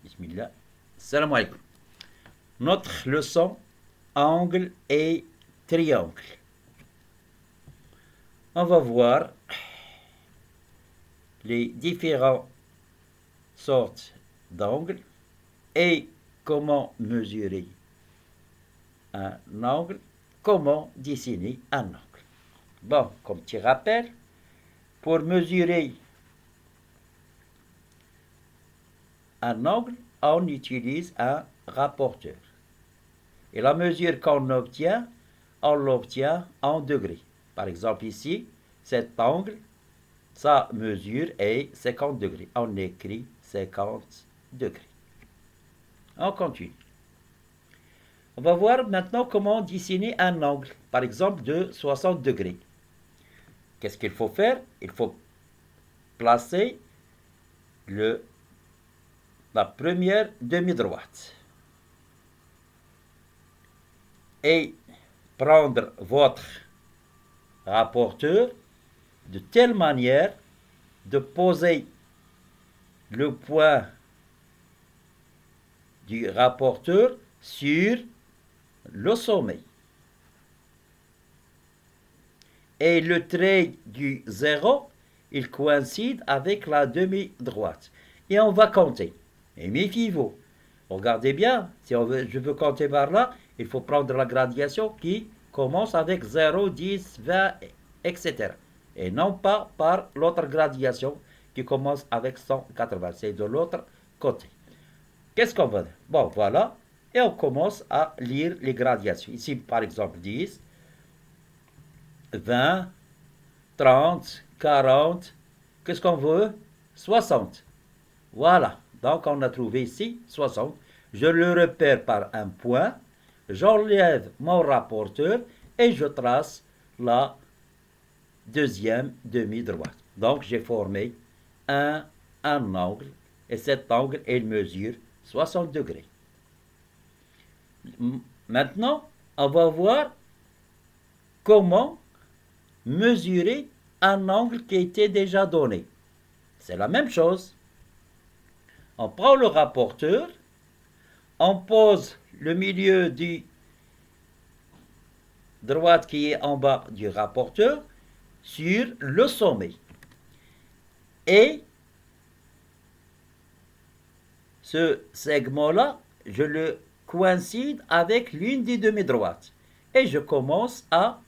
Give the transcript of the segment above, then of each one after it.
Bismillah. Salam alaikum. Notre leçon angle et triangle. On va voir les différentes sortes d'angles et comment mesurer un angle, comment dessiner un angle. Bon, comme petit rappel, pour mesurer un angle, on utilise un rapporteur. Et la mesure qu'on obtient, on l'obtient en degrés. Par exemple ici, cet angle, sa mesure est 50 degrés. On écrit 50 degrés. On continue. On va voir maintenant comment dessiner un angle, par exemple de 60 degrés. Qu'est-ce qu'il faut faire? Il faut placer la première demi-droite et prendre votre rapporteur de telle manière de poser le point du rapporteur sur le sommet. Et le trait du 0, il coïncide avec la demi-droite. Et on va compter. Et méfiez-vous. Regardez bien, si je veux compter par là, il faut prendre la gradation qui commence avec 0, 10, 20, etc. Et non pas par l'autre gradation qui commence avec 180. C'est de l'autre côté. Qu'est-ce qu'on va dire? Bon, voilà. Et on commence à lire les gradations. Ici, par exemple, 10, 20, 30, 40. Qu'est-ce qu'on veut? 60. Voilà. Donc, on a trouvé ici 60. Je le repère par un point. J'enlève mon rapporteur et je trace la deuxième demi-droite. Donc, j'ai formé un angle. Et cet angle, il mesure 60 degrés. Maintenant, on va voir comment mesurer un angle qui était déjà donné. C'est la même chose. On prend le rapporteur, on pose le milieu du droite qui est en bas du rapporteur sur le sommet. Et ce segment-là, je le coïncide avec l'une des demi-droites. Et je commence à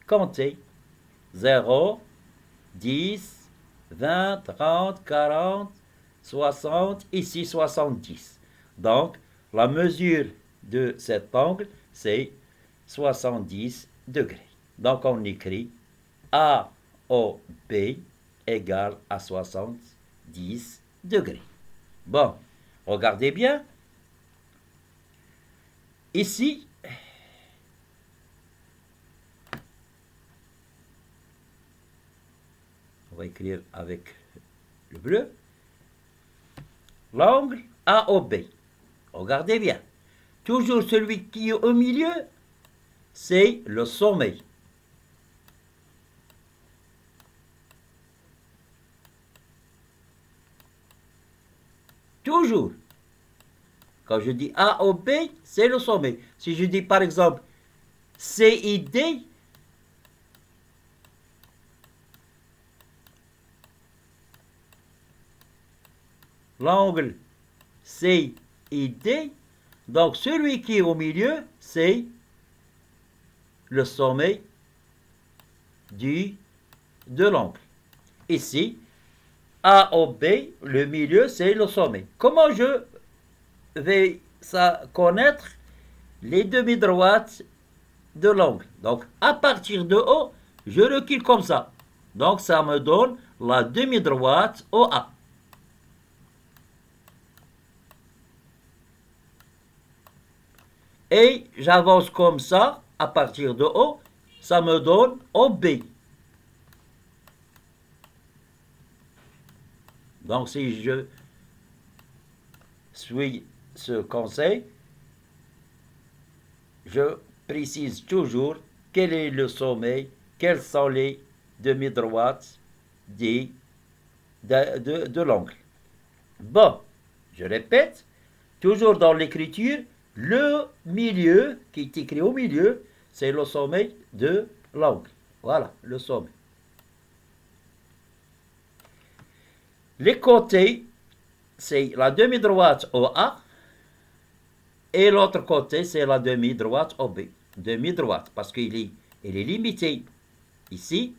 compter. 0, 10, 20, 30, 40, 60, ici 70. Donc, la mesure de cet angle, c'est 70 degrés. Donc, on écrit AOB égale à 70 degrés. Bon, regardez bien. Ici, on va écrire avec le bleu. L'angle AOB. Regardez bien. Toujours celui qui est au milieu, c'est le sommet. Toujours. Quand je dis AOB, c'est le sommet. Si je dis par exemple CID, l'angle CID, donc celui qui est au milieu, c'est le sommet de l'angle. Ici, AOB, le milieu, c'est le sommet. Comment je vais connaître les demi-droites de l'angle? Donc, à partir de haut, je recule comme ça. Donc, ça me donne la demi-droite OA. Et j'avance comme ça, à partir de haut, ça me donne OB. Donc, si je suis ce conseil, je précise toujours quel est le sommet, quelles sont les demi-droites de l'angle. Bon, je répète, Toujours dans l'écriture, le milieu, qui est écrit au milieu, c'est le sommet de l'angle. Voilà, le sommet. Les côtés, c'est la demi-droite au A, et l'autre côté, c'est la demi-droite au B. Demi-droite, parce qu'il est limité ici,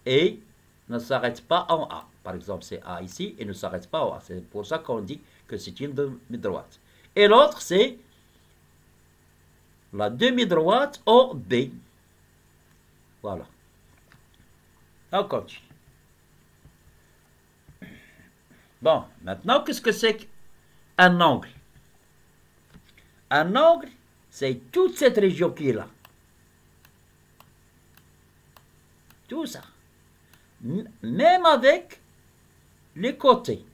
et ne s'arrête pas en A. Par exemple, c'est A ici, et ne s'arrête pas en A. C'est pour ça qu'on dit que c'est une demi-droite. Et l'autre, c'est la demi-droite au B. Voilà. On continue. Bon, maintenant, qu'est-ce que c'est qu'un angle? Un angle, c'est toute cette région qui est là. Tout ça. Même avec les côtés.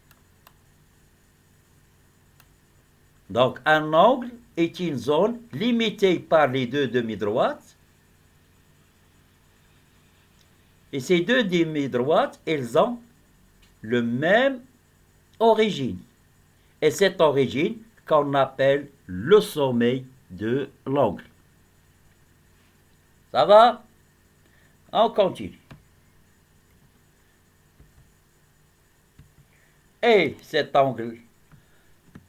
Donc, un angle est une zone limitée par les deux demi-droites. Et ces deux demi-droites, elles ont le même origine. Et cette origine qu'on appelle le sommet de l'angle. Ça va? On continue. Et cet angle,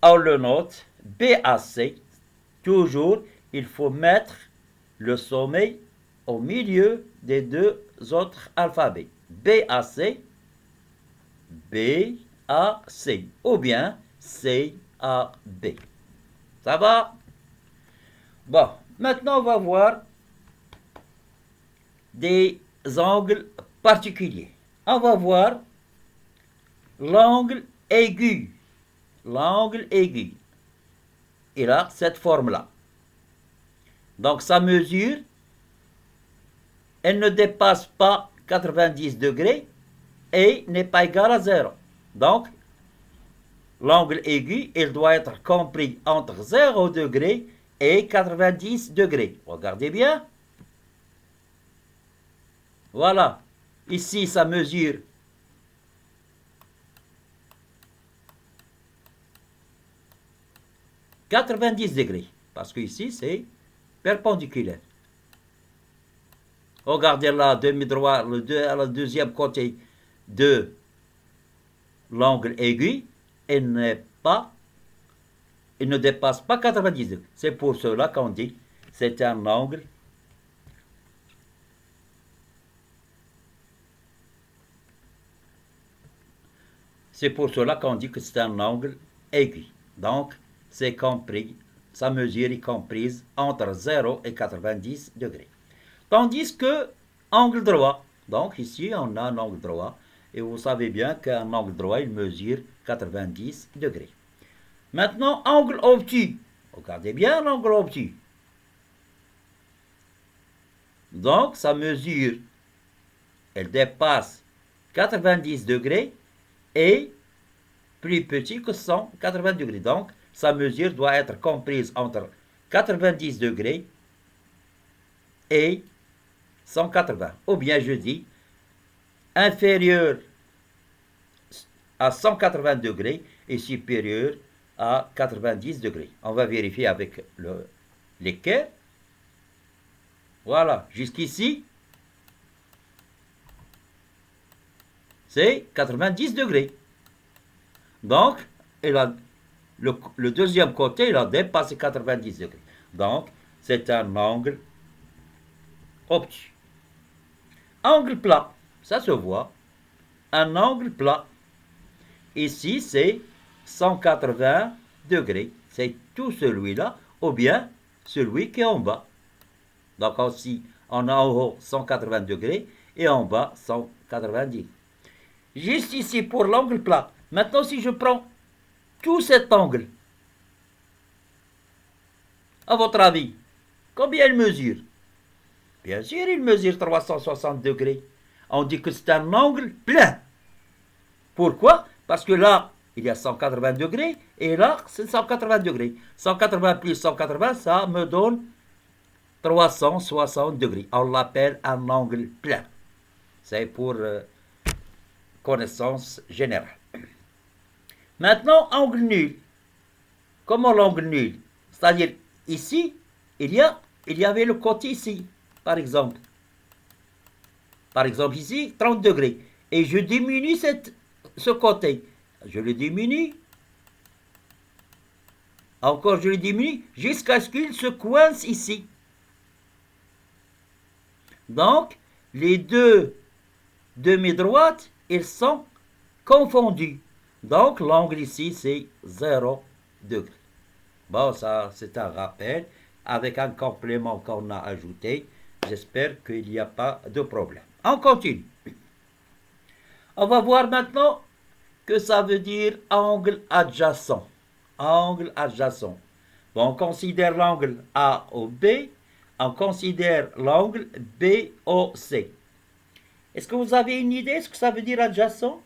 on le note, BAC. Toujours, il faut mettre le sommet au milieu des deux autres alphabets. BAC, BAC, ou bien CAB. Ça va? Bon, maintenant on va voir des angles particuliers. On va voir l'angle aigu. L'angle aigu. Il a cette forme-là. Donc sa mesure, elle ne dépasse pas 90 degrés et n'est pas égale à 0. Donc, l'angle aigu, il doit être compris entre 0 degré et 90 degrés. Regardez bien. Voilà. Ici, ça mesure 90 degrés. Parce que ici, c'est perpendiculaire. Regardez la demi-droite, le deuxième côté de l'angle aigu, il ne dépasse pas 90 degrés. C'est pour cela qu'on dit c'est un angle C'est pour cela qu'on dit que c'est un angle aigu. Donc, c'est compris, sa mesure est comprise entre 0 et 90 degrés. Tandis que angle droit, donc ici on a un angle droit, et vous savez bien qu'un angle droit, il mesure 90 degrés. Maintenant, angle obtus. Regardez bien l'angle obtus. Donc, sa mesure, elle dépasse 90 degrés et plus petit que 180 degrés. Donc, sa mesure doit être comprise entre 90 degrés et 180. Ou bien, je dis, inférieur à 180 degrés et supérieur à 90 degrés. On va vérifier avec l'équerre. Voilà, jusqu'ici, c'est 90 degrés. Donc, le deuxième côté, il a dépassé 90 degrés. Donc, c'est un angle obtus. Angle plat, ça se voit. Un angle plat. Ici, c'est 180 degrés. C'est tout celui-là, ou bien celui qui est en bas. Donc, aussi, on a en haut 180 degrés et en bas 190. Juste ici pour l'angle plat. Maintenant, si je prends tout cet angle, à votre avis, combien il mesure? Bien sûr, il mesure 360 degrés. On dit que c'est un angle plein. Pourquoi? Parce que là, il y a 180 degrés et là, c'est 180 degrés. 180 plus 180, ça me donne 360 degrés. On l'appelle un angle plein. C'est pour connaissance générale. Maintenant, angle nul. Comment l'angle nul? C'est-à-dire, ici, il y avait le côté ici, par exemple. Par exemple, ici, 30 degrés. Et je diminue ce côté. Je le diminue. Encore, je le diminue jusqu'à ce qu'il se coince ici. Donc, les deux demi-droites, ils sont confondus. Donc, l'angle ici, c'est 0 degré. Bon, ça, c'est un rappel avec un complément qu'on a ajouté. J'espère qu'il n'y a pas de problème. On continue. On va voir maintenant que ça veut dire angle adjacent. Angle adjacent. Bon, on considère l'angle AOB. On considère l'angle BOC. Est-ce que vous avez une idée de ce que ça veut dire adjacent?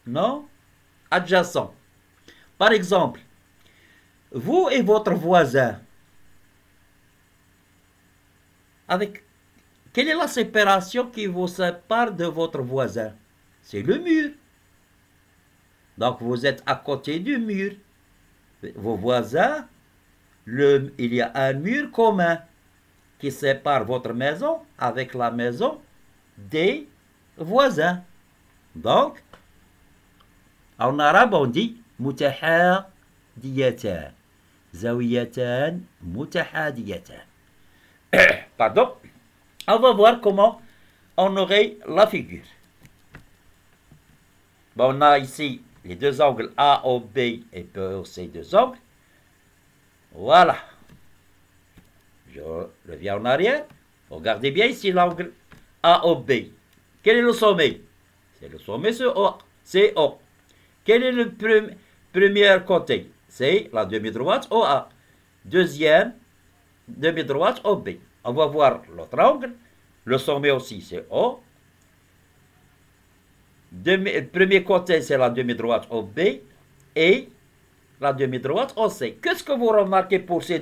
Non? Adjacent. Par exemple, vous et votre voisin, avec quelle est la séparation qui vous sépare de votre voisin? C'est le mur. Donc vous êtes à côté du mur. Vos voisins, il y a un mur commun qui sépare votre maison avec la maison des voisins. Donc, en arabe on dit متحاديتان زاويتان متحاديتان. Pardon. On va voir comment on aurait la figure. Bon, on a ici les deux angles AOB et BOC, deux angles. Voilà. Je reviens en arrière. Regardez bien ici l'angle AOB. Quel est le sommet? C'est le sommet, c'est O. Quel est le premier côté? C'est la demi-droite OA. Deuxième demi-droite OB. On va voir l'autre angle. Le sommet aussi, c'est O. Le premier côté, c'est la demi-droite OB et la demi-droite OC. Qu'est-ce que vous remarquez pour ces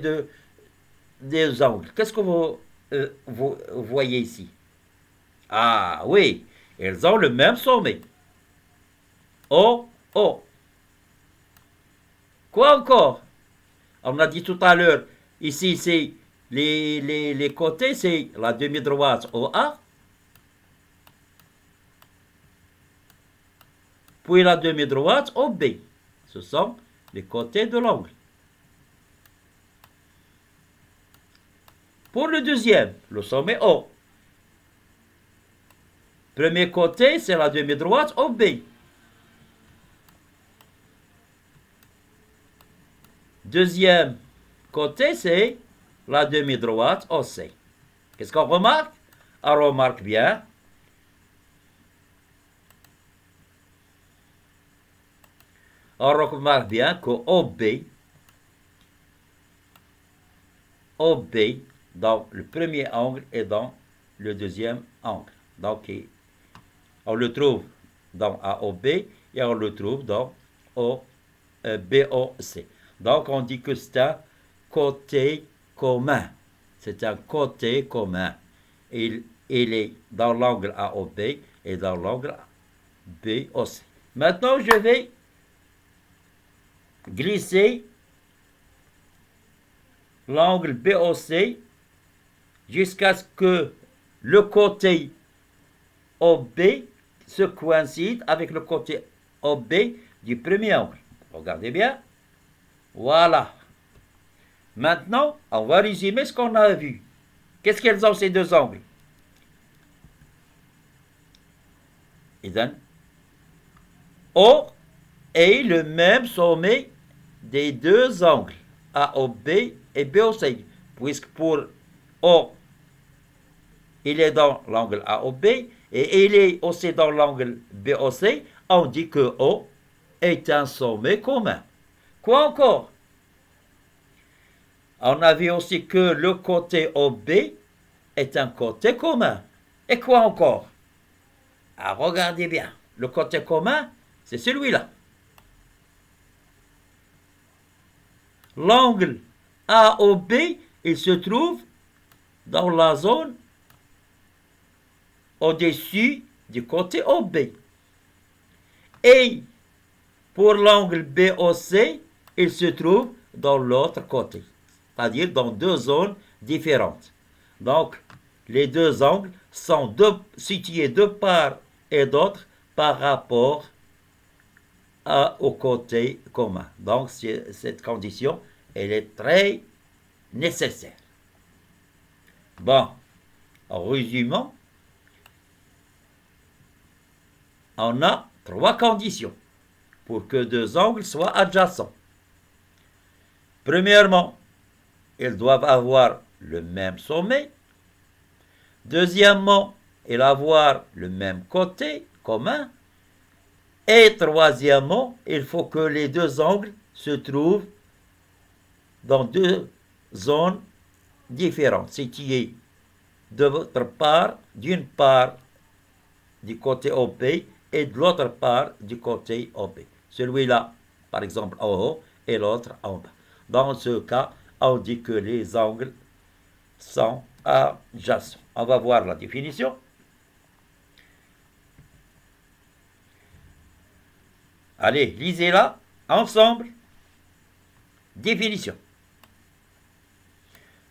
deux angles? Qu'est-ce que vous voyez ici? Ah oui, ils ont le même sommet. O, O. Quoi encore? On a dit tout à l'heure, ici, c'est les côtés, c'est la demi-droite OA. Puis la demi-droite OB. Ce sont les côtés de l'angle. Pour le deuxième, le sommet O. Premier côté, c'est la demi-droite OB. Deuxième côté, c'est la demi-droite OC. Qu'est-ce qu'on remarque? On remarque bien. On remarque bien que OB dans le premier angle et dans le deuxième angle. Donc, on le trouve dans AOB et on le trouve dans BOC. Donc, on dit que c'est un côté commun. C'est un côté commun. Il est dans l'angle AOB et dans l'angle BOC. Maintenant, je vais glisser l'angle BOC jusqu'à ce que le côté OB se coïncide avec le côté OB du premier angle. Regardez bien. Voilà. Maintenant, on va résumer ce qu'on a vu. Qu'est-ce qu'elles ont ces deux angles? O est le même sommet des deux angles AOB et BOC, puisque pour O, il est dans l'angle AOB et il est aussi dans l'angle BOC, on dit que O est un sommet commun. Quoi encore? On a vu aussi que le côté OB est un côté commun. Et quoi encore? Ah, regardez bien. Le côté commun, c'est celui-là. L'angle AOB, il se trouve dans la zone au-dessus du côté OB. Et Pour l'angle BOC, il se trouve dans l'autre côté, c'est-à-dire dans deux zones différentes. Donc, les deux angles sont situés de part et d'autre par rapport au côté commun. Donc, cette condition, elle est très nécessaire. Bon, en résumant, on a trois conditions pour que deux angles soient adjacents. Premièrement, ils doivent avoir le même sommet. Deuxièmement, ils doivent avoir le même côté commun. Et troisièmement, il faut que les deux angles se trouvent dans deux zones différentes, situées de votre part, d'une part du côté OP et de l'autre part du côté OP. Celui-là, par exemple, en haut et l'autre en bas. Dans ce cas, on dit que les angles sont adjacents. On va voir la définition. Allez, lisez-la ensemble. Définition.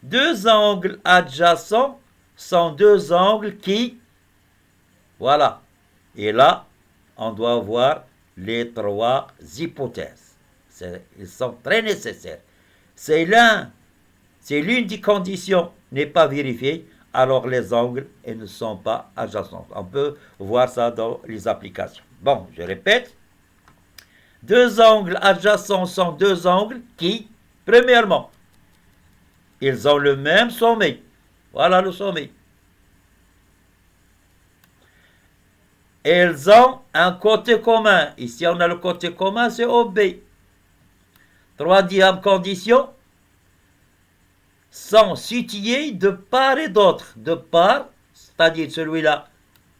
Deux angles adjacents sont deux angles qui... Voilà. Et là, on doit voir les trois hypothèses. Ils sont très nécessaires. C'est l'une des conditions n'est pas vérifiée, alors les angles ne sont pas adjacents. On peut voir ça dans les applications. Bon, je répète. Deux angles adjacents sont deux angles qui, premièrement, ils ont le même sommet. Voilà le sommet. Ils ont un côté commun. Ici, on a le côté commun, c'est OB. Troisième condition, sont situés de part et d'autre. De part, c'est-à-dire celui-là,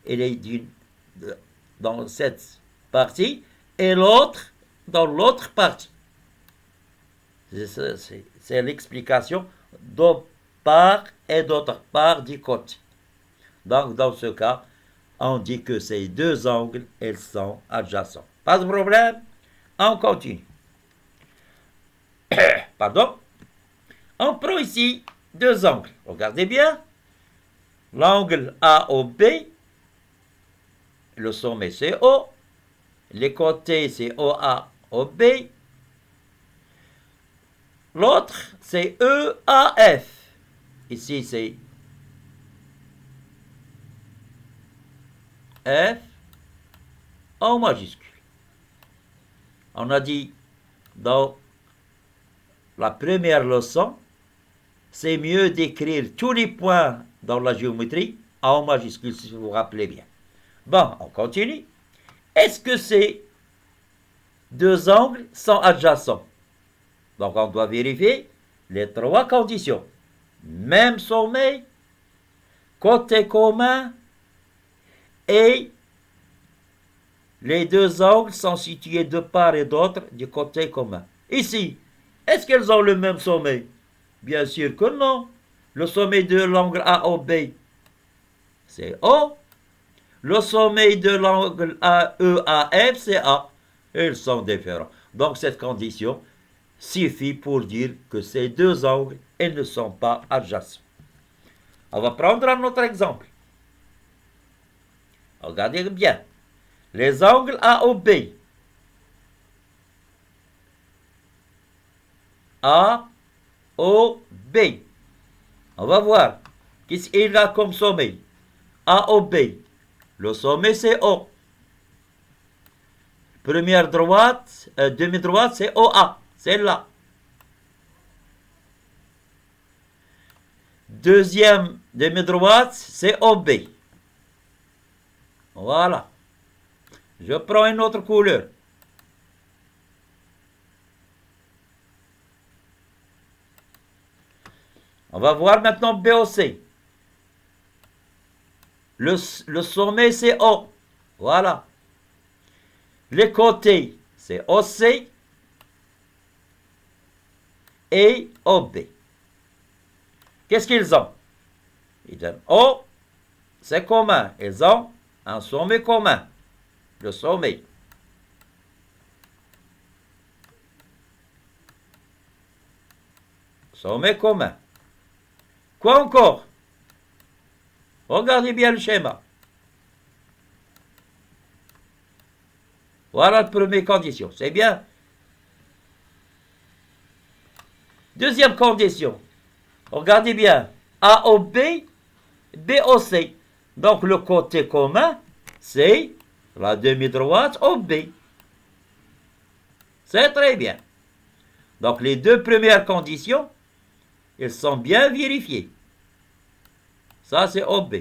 il est dans cette partie, et l'autre dans l'autre partie. C'est l'explication de part et d'autre part du côté. Donc, dans ce cas, on dit que ces deux angles, elles sont adjacents. Pas de problème? On continue. Pardon? On prend ici deux angles. Regardez bien. L'angle AOB, le sommet c'est O, les côtés c'est OA, OB. L'autre c'est EAF. Ici c'est F en majuscule. On a dit dans la première leçon, c'est mieux d'écrire tous les points dans la géométrie en majuscule, si vous vous rappelez bien. Bon, on continue. Est-ce que ces deux angles sont adjacents? Donc, on doit vérifier les trois conditions. Même sommet, côté commun, et les deux angles sont situés de part et d'autre du côté commun. Ici, est-ce qu'elles ont le même sommet? Bien sûr que non. Le sommet de l'angle AOB, c'est O. Le sommet de l'angle AEAF, c'est A. Ils sont différents. Donc cette condition suffit pour dire que ces deux angles, ils ne sont pas adjacents. On va prendre un autre exemple. Regardez bien. Les angles AOB. A, O, B. On va voir. Qu'est-ce qu'il a comme sommet? A, O, B. Le sommet, c'est O. Première droite, demi-droite, c'est OA. C'est là. Deuxième demi-droite, c'est OB. Voilà. Je prends une autre couleur. On va voir maintenant BOC. Le sommet, c'est O. Voilà. Les côtés, c'est OC et OB. Qu'est-ce qu'ils ont? Ils ont O, c'est commun. Ils ont un sommet commun. Le sommet. sommet commun. Quoi encore? Regardez bien le schéma. Voilà la première condition, c'est bien. Deuxième condition, regardez bien, AOB, BOC. Donc le côté commun, c'est la demi-droite OB. C'est très bien. Donc les deux premières conditions, elles sont bien vérifiées. Ça, c'est OB.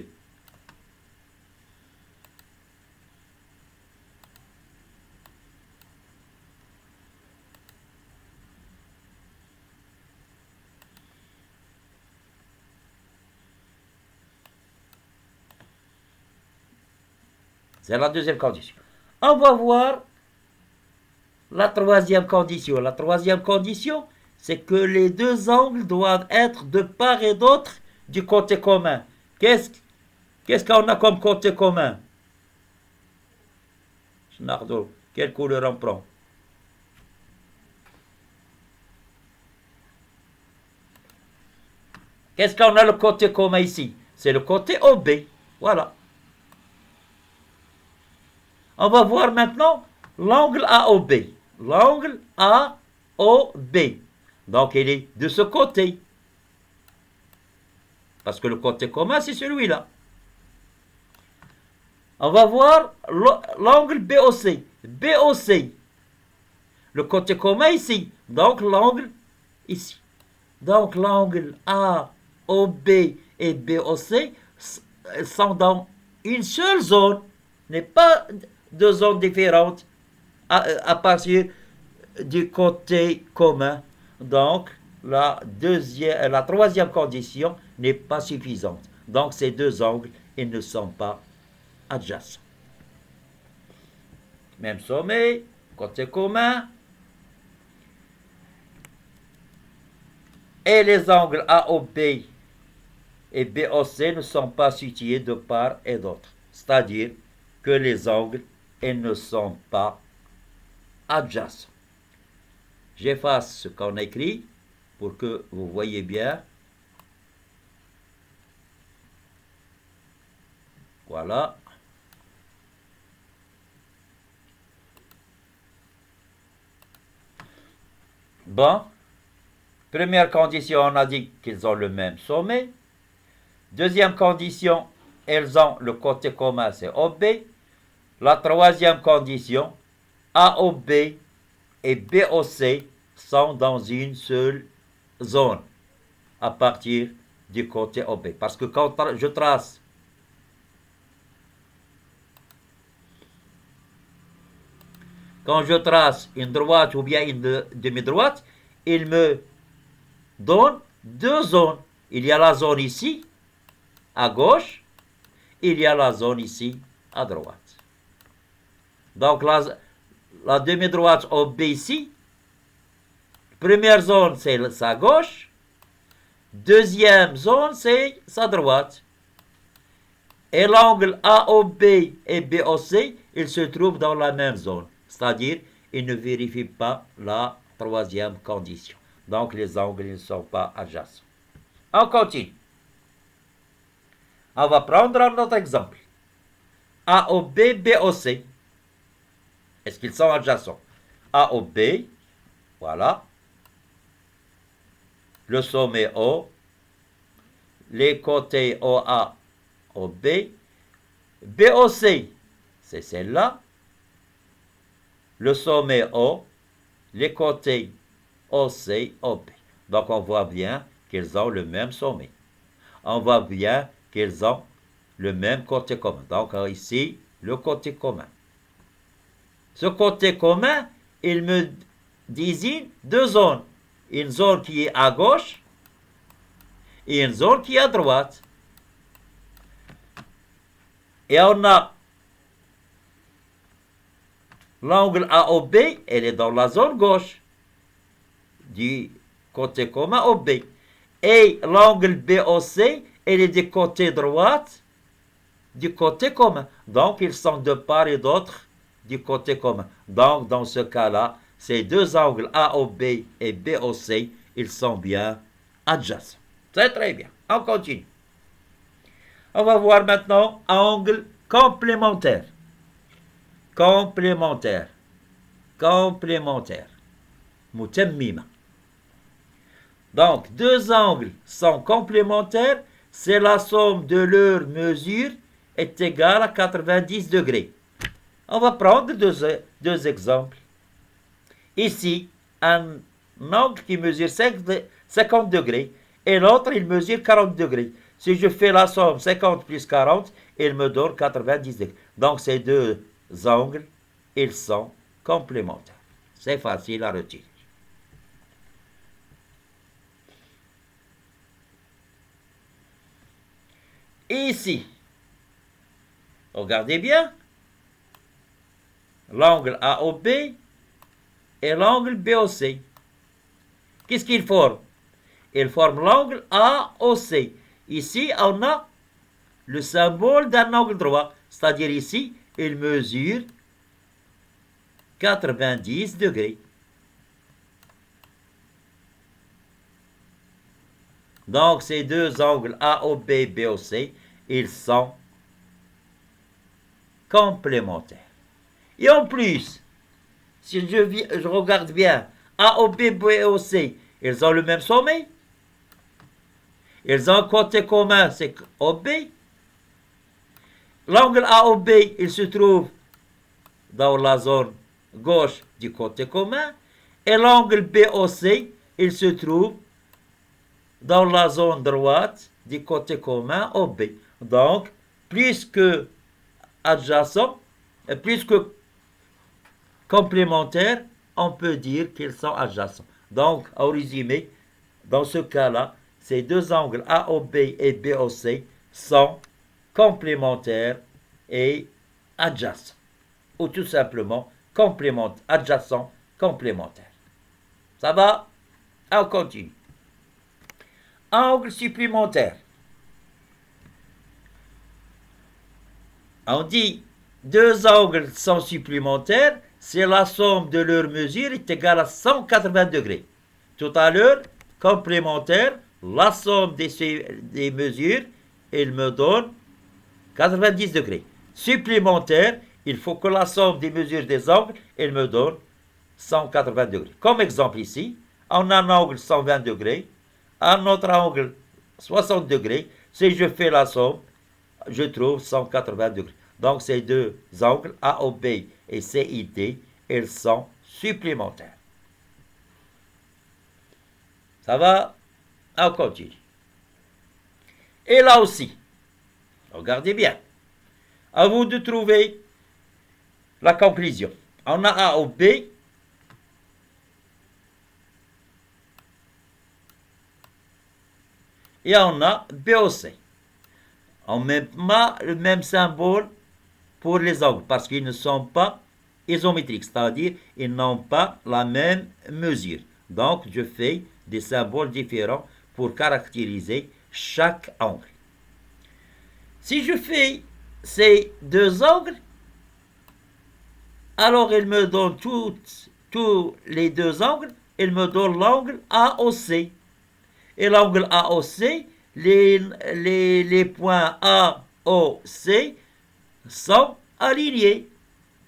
C'est la deuxième condition. On va voir la troisième condition. La troisième condition, c'est que les deux angles doivent être de part et d'autre du côté commun. Qu'est-ce qu'on a comme côté commun? Schnardo, quelle couleur on prend? Qu'est-ce qu'on a le côté commun ici? C'est le côté OB. Voilà. On va voir maintenant l'angle AOB. L'angle AOB. Donc, il est de ce côté. Parce que le côté commun, c'est celui-là. On va voir l'angle BOC. BOC. Le côté commun ici. Donc, l'angle ici. Donc, l'angle AOB et BOC sont dans une seule zone. N'est pas deux zones différentes à partir du côté commun. Donc, la troisième condition n'est pas suffisante. Donc, ces deux angles, ils ne sont pas adjacents. Même sommet, côté commun. Et les angles AOB et BOC ne sont pas situés de part et d'autre. C'est-à-dire que les angles, ils ne sont pas adjacents. J'efface ce qu'on écrit pour que vous voyez bien. Voilà. Bon. Première condition, on a dit qu'ils ont le même sommet. Deuxième condition, elles ont le côté commun, c'est OB. La troisième condition, AOB et BOC sont dans une seule zone à partir du côté OB. Parce que quand je trace une droite ou bien une demi-droite, il me donne deux zones. Il y a la zone ici, à gauche, il y a la zone ici, à droite. Donc la demi-droite OB ici, première zone c'est sa gauche, deuxième zone c'est sa droite. Et l'angle AOB et BOC, ils se trouvent dans la même zone. C'est-à-dire, ils ne vérifient pas la troisième condition. Donc les angles ne sont pas adjacents. On continue. On va prendre un autre exemple. AOB, BOC. Est-ce qu'ils sont adjacents? AOB, voilà. Le sommet O. Les côtés OA, OB. BOC, c'est celle-là. Le sommet O. Les côtés OC, OB. Donc on voit bien qu'ils ont le même sommet. On voit bien qu'ils ont le même côté commun. Donc ici, le côté commun. Ce côté commun, il me désigne deux zones. Une zone qui est à gauche et une zone qui est à droite. Et on a l'angle AOB, elle est dans la zone gauche du côté commun OB. Et l'angle BOC, elle est du côté droite du côté commun. Donc, ils sont de part et d'autre du côté commun. Donc, dans ce cas-là, ces deux angles AOB et BOC, ils sont bien adjacent. C'est très bien. On continue. On va voir maintenant angle complémentaire. Complémentaire. Complémentaire. متممة. Donc, deux angles sont complémentaires, c'est la somme de leurs mesures est égale à 90 degrés. On va prendre deux exemples. Ici, un angle qui mesure 50 degrés et l'autre, il mesure 40 degrés. Si je fais la somme 50 plus 40, il me donne 90 degrés. Donc, ces deux angles, ils sont complémentaires. C'est facile à retirer. Ici, regardez bien, l'angle AOB et l'angle BOC. Qu'est-ce qu'ils forment? Ils forment l'angle AOC. Ici, on a le symbole d'un angle droit, c'est-à-dire ici, il mesure 90 degrés. Donc, ces deux angles AOB et BOC, ils sont complémentaires. Et en plus, si je regarde bien, AOB et BOC, ils ont le même sommet. Ils ont un côté commun, c'est OB. L'angle AOB, il se trouve dans la zone gauche du côté commun. Et l'angle BOC, il se trouve dans la zone droite du côté commun OB. Donc, plus que adjacent, et plus que complémentaires, on peut dire qu'ils sont adjacents. Donc, en résumé, dans ce cas-là, ces deux angles AOB et BOC sont complémentaires et adjacents. Ou tout simplement complémentaires, adjacents, complémentaires. Ça va? On continue. Angle supplémentaire. On dit deux angles sont supplémentaires, c'est la somme de leurs mesures est égale à 180 degrés. Tout à l'heure, complémentaire, la somme des mesures, il me donne 90 degrés. Supplémentaire, il faut que la somme des mesures des angles, il me donne 180 degrés. Comme exemple ici, on a un angle 120 degrés, un autre angle 60 degrés. Si je fais la somme, je trouve 180 degrés. Donc ces deux angles AOB et CID, ils sont supplémentaires. Ça va? On continue. Et là aussi, regardez bien. À vous de trouver la conclusion. On a AOB. Et on a BOC. On met pas le même symbole pour les angles parce qu'ils ne sont pas isométriques, c'est-à-dire ils n'ont pas la même mesure. Donc, je fais des symboles différents pour caractériser chaque angle. Si je fais ces deux angles, alors il me donne tous les deux angles, il me donne l'angle AOC. Et l'angle AOC, les points AOC sont alignés.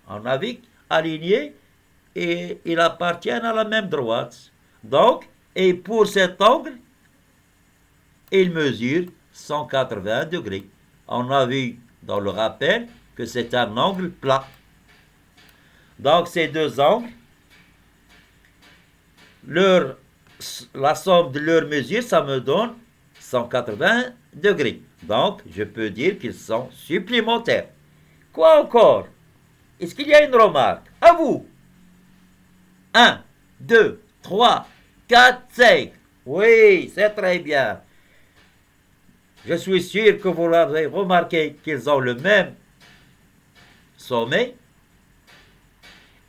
On a vu alignés et ils appartiennent à la même droite. Donc, et pour cet angle, il mesure 180 degrés. On a vu dans le rappel que c'est un angle plat. Donc, ces deux angles, la somme de leurs mesures, ça me donne 180 degrés. Donc, je peux dire qu'ils sont supplémentaires. Quoi encore? Est-ce qu'il y a une remarque? À vous. 1, 2, 3, 4, 5. Oui, c'est très bien. Je suis sûr que vous l'avez remarqué qu'ils ont le même sommet.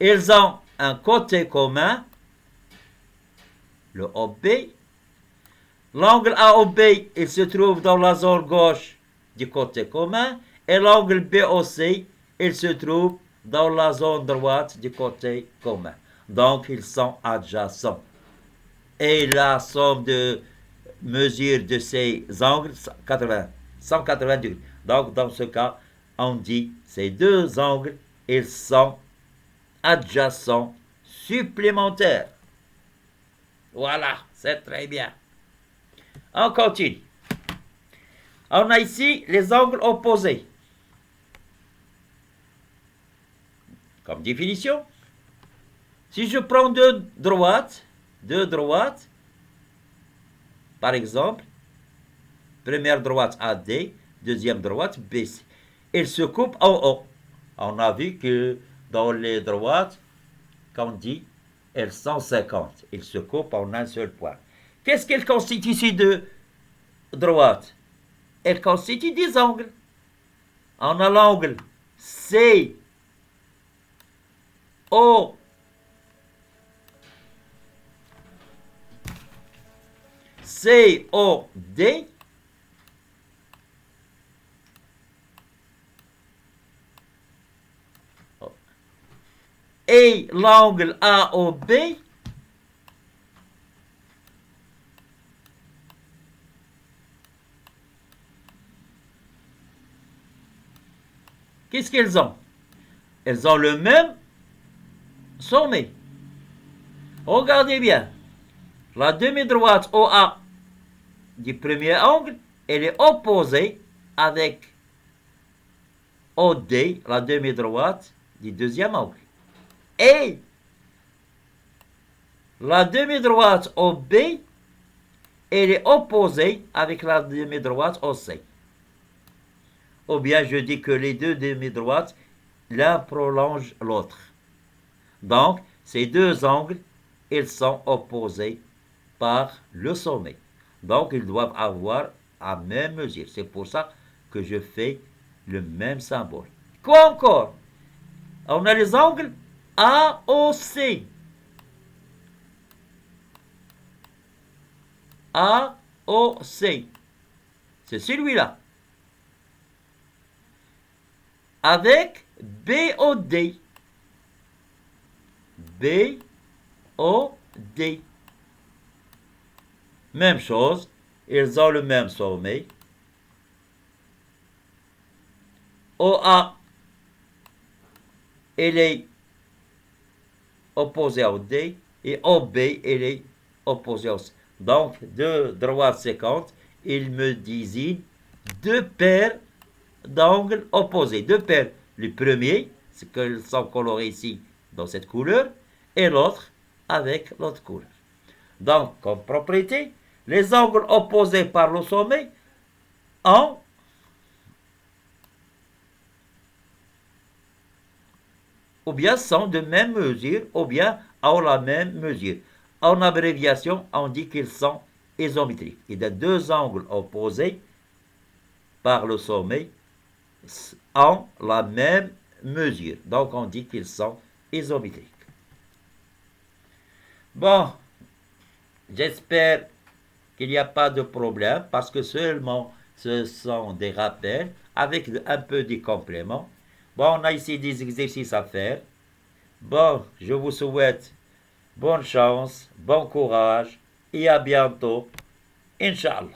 Ils ont un côté commun, le OB. L'angle AOB, il se trouve dans la zone gauche du côté commun. Et l'angle BOC, il se trouve dans la zone droite du côté commun. Donc, ils sont adjacents. Et la somme de mesure de ces angles 180 degrés. Donc, dans ce cas, on dit ces deux angles, ils sont adjacents supplémentaires. Voilà, c'est très bien. On continue. On a ici les angles opposés. Comme définition, si je prends deux droites, par exemple, première droite AD, deuxième droite BC, elles se coupent en haut. On a vu que dans les droites, quand on dit elles sont 50, elles se coupent en un seul point. Qu'est-ce qu'elles constituent ces deux droites? Elles constituent des angles. On a l'angle C O COD et l'angle AOB qu'est-ce qu'elles ont? Elles ont le même sommet. Regardez bien. La demi-droite OA du premier angle, elle est opposée avec OD, la demi-droite du deuxième angle. Et la demi-droite OB, elle est opposée avec la demi-droite OC. Ou bien je dis que les deux demi-droites, l'un prolonge l'autre. Donc, ces deux angles, ils sont opposés par le sommet. Donc, ils doivent avoir la même mesure. C'est pour ça que je fais le même symbole. Quoi encore? On a les angles AOC. AOC. C'est celui-là. Avec BOD. BOD. Même chose, ils ont le même sommet. OA, elle est opposée à OD et OB, elle est opposée à C. Donc, deux droites séquentes, ils me désignent deux paires d'angles opposés. Deux paires. Le premier, c'est qu'ils sont colorés ici dans cette couleur, et l'autre avec l'autre couleur. Donc, comme propriété, les angles opposés par le sommet ont ou bien sont de même mesure, ou bien ont la même mesure. En abréviation, on dit qu'ils sont isométriques. Il y a deux angles opposés par le sommet ont la même mesure. Donc, on dit qu'ils sont isométriques. Bon, j'espère qu'il n'y a pas de problème parce que seulement ce sont des rappels avec un peu de compléments. Bon, on a ici des exercices à faire. Bon, je vous souhaite bonne chance, bon courage et à bientôt, Inch'Allah.